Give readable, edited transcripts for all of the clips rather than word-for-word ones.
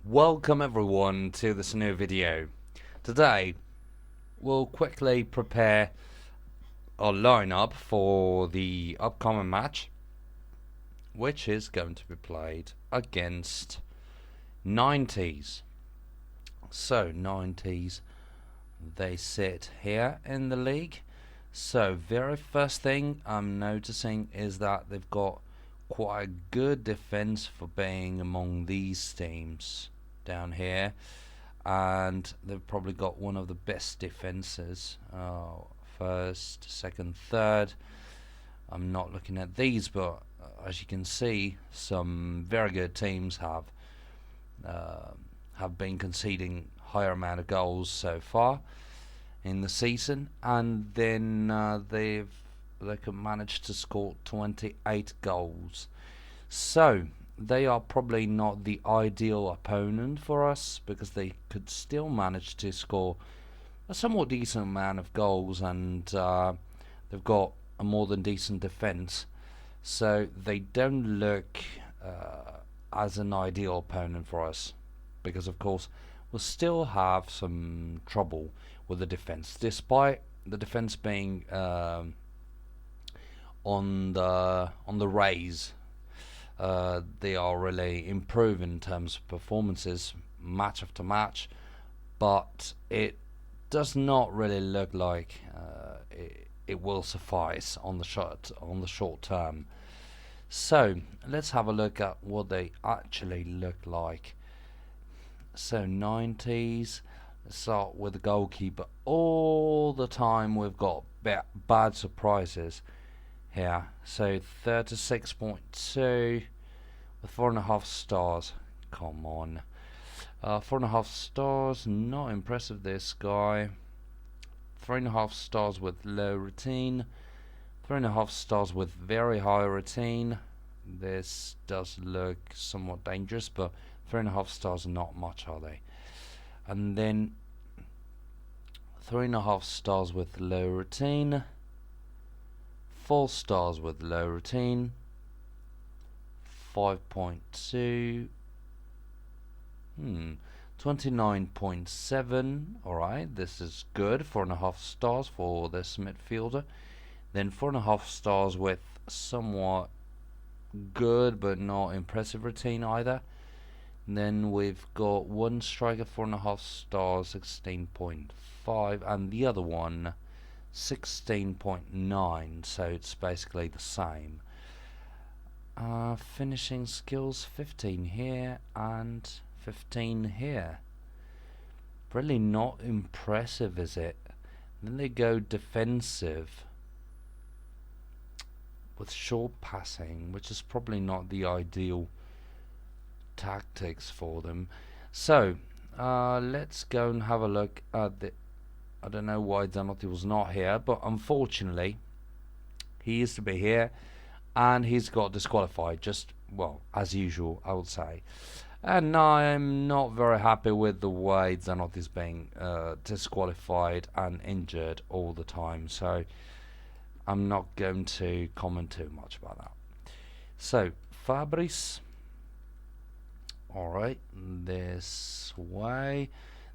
Welcome everyone to this new video. Today we'll quickly prepare our lineup for the upcoming match, which is going to be played against 90's. So 90's, they sit here in the league. So very first thing I'm noticing is that they've got quite a good defense for being among these teams down here, and they've probably got one of the best defenses. First, second, third. I'm not looking at these, but as you can see, some very good teams have been conceding higher amount of goals so far in the season, and then they can manage to score 28 goals. So they are probably not the ideal opponent for us, because they could still manage to score a somewhat decent amount of goals, and they've got a more than decent defense, so they don't look as an ideal opponent for us, because of course we'll still have some trouble with the defense, despite the defense being on the raise. They are really improving in terms of performances match after match, but it does not really look like it will suffice on the short term. So let's have a look at what they actually look like. So 90's, let's start with the goalkeeper. All the time we've got bad surprises here. So 36.2 with 4.5 stars. Come on. 4.5 stars, not impressive this guy. 3.5 stars with low routine. 3.5 stars with very high routine. This does look somewhat dangerous, but 3.5 stars are not much, are they? And then 3.5 stars with low routine. 4 stars with low routine. 5.2. 29.7. Alright, this is good. 4.5 stars for this midfielder. Then 4.5 stars with somewhat good but not impressive routine either. And then we've got one striker, 4.5 stars, 16.5, and the other one 16.9, so it's basically the same. Finishing skills, 15 here and 15 here. Really not impressive, is it? Then they go defensive with short passing, which is probably not the ideal tactics for them. So let's go and have a look at the... I don't know why Zanotti was not here, but unfortunately he used to be here and he's got disqualified, just, well, as usual, I would say. And I'm not very happy with the way Zanotti's being disqualified and injured all the time, so I'm not going to comment too much about that. So Fabrice, alright, this way.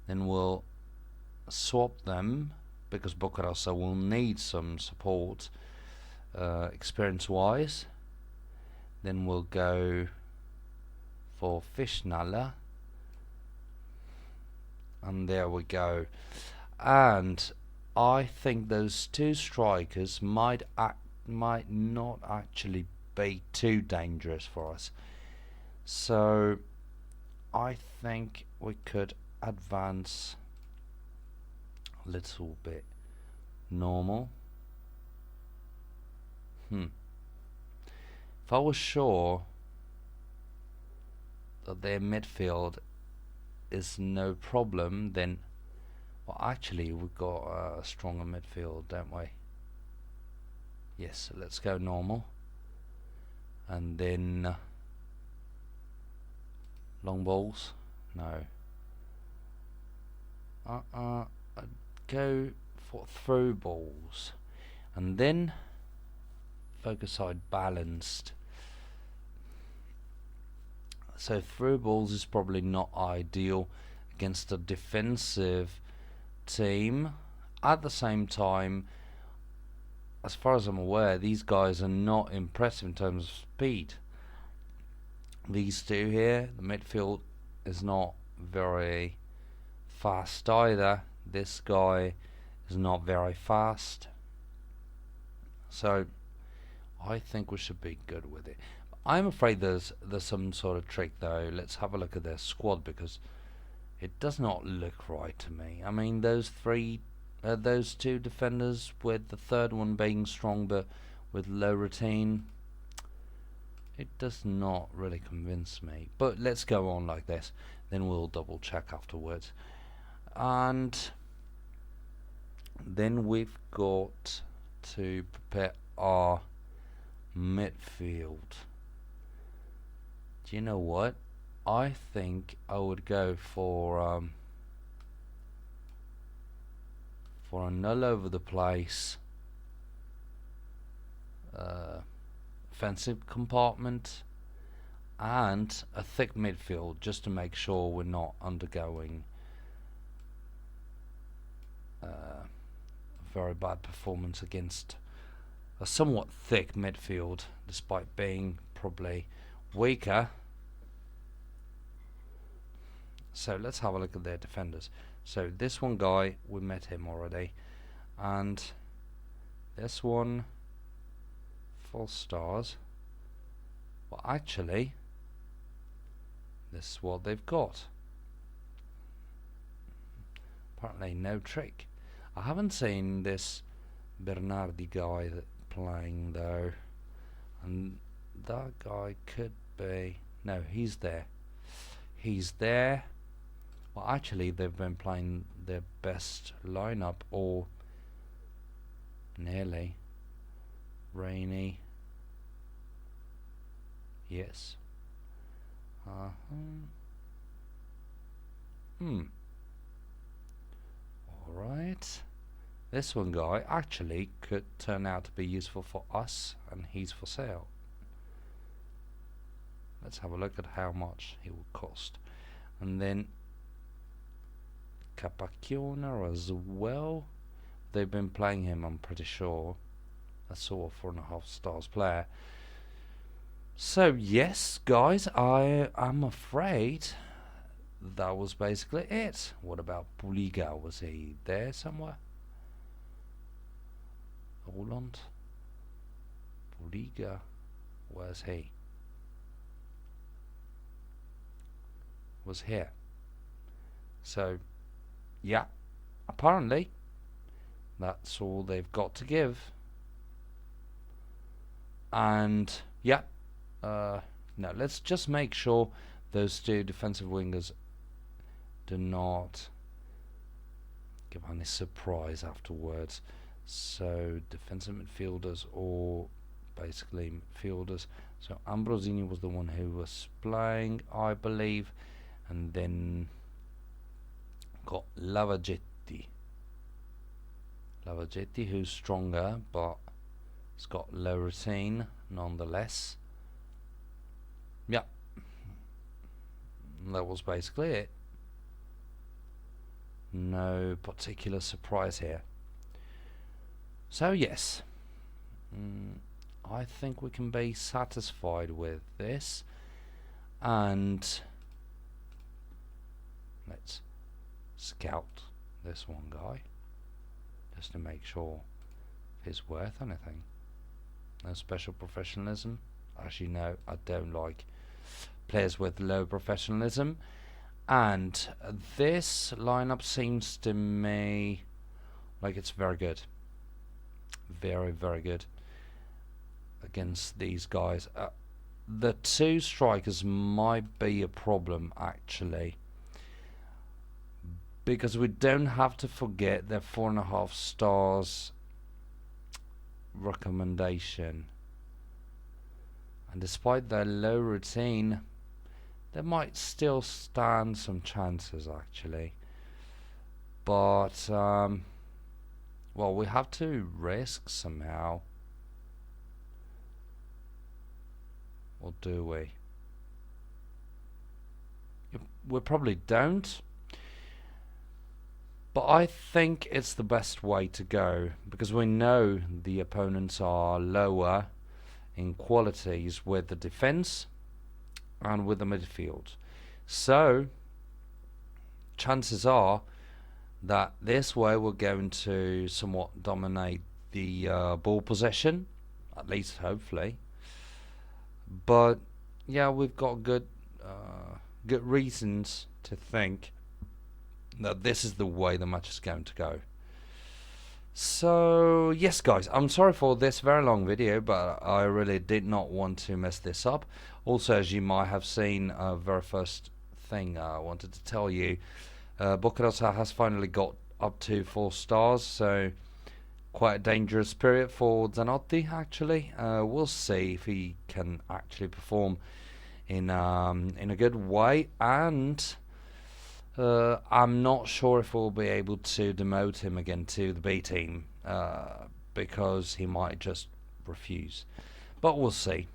Then we'll swap them, because Bocarasa will need some support experience wise. Then we'll go for Fishnala, and there we go. And I think those two strikers might not actually be too dangerous for us, so I think we could advance a little bit normal. If I was sure that their midfield is no problem, then, well, actually we've got a stronger midfield, don't we? Yes, so let's go normal, and then long balls, no. I'd go for through balls, and then focus side balanced. So through balls is probably not ideal against a defensive team. At the same time, as far as I'm aware, these guys are not impressive in terms of speed. These two here, the midfield is not very fast either. This guy is not very fast. So I think we should be good with it. I'm afraid there's some sort of trick though. Let's have a look at their squad, because it does not look right to me. I mean, those two defenders, with the third one being strong but with low routine, it does not really convince me. But let's go on like this, then we'll double check afterwards. And then we've got to prepare our midfield. Do you know what? I think I would go for a null over the place offensive compartment and a thick midfield, just to make sure we're not undergoing a very bad performance against a somewhat thick midfield, despite being probably weaker. So let's have a look at their defenders. So this one guy, we met him already, and this one, 4 stars. Well, actually, this is what they've got. Apparently no trick. I haven't seen this Bernardi guy playing though, and that guy could be, no, he's there. He's there. Well, actually, they've been playing their best lineup, or nearly. Rainy. Yes. Alright. This one guy actually could turn out to be useful for us, and he's for sale. Let's have a look at how much he will cost. And then Capacchione as well. They've been playing him, I'm pretty sure. I saw a 4.5 stars player. So yes, guys, I am afraid that was basically it. What about Puliga? Was he there somewhere? Roland? Puliga? Where's he? Was here. So yeah, apparently that's all they've got to give. And yeah, no, let's just make sure those two defensive wingers do not give any surprise afterwards. So defensive midfielders, or basically midfielders. So Ambrosini was the one who was playing, I believe, and then got Lavagetti, who's stronger, but it's got low routine nonetheless. Yeah, that was basically it. No particular surprise here. So yes, I think we can be satisfied with this, and let's scout this one guy just to make sure he's worth anything. No special professionalism. As you know, I don't like players with low professionalism, and this lineup seems to me like it's very good. Very, very good against these guys. The two strikers might be a problem, actually, because we don't have to forget their 4.5 stars recommendation, and despite their low routine, they might still stand some chances, actually. But well, we have to risk somehow, or do we? we probably don't. But I think it's the best way to go because we know the opponents are lower in qualities with the defence and with the midfield. So chances are that this way we're going to somewhat dominate the ball possession, at least hopefully. But yeah, we've got good reasons to think that this is the way the match is going to go. So yes guys, I'm sorry for this very long video, but I really did not want to mess this up. Also, as you might have seen, very first thing I wanted to tell you, Bukarosa has finally got up to 4 stars, so quite a dangerous period for Zanotti actually. We'll see if he can actually perform in a good way, and I'm not sure if we'll be able to demote him again to the B team because he might just refuse, but we'll see.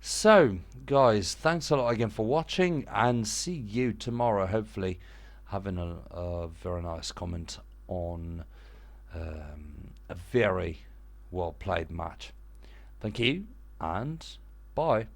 So guys, thanks a lot again for watching, and see you tomorrow, hopefully having a very nice comment on a very well played match. Thank you and bye.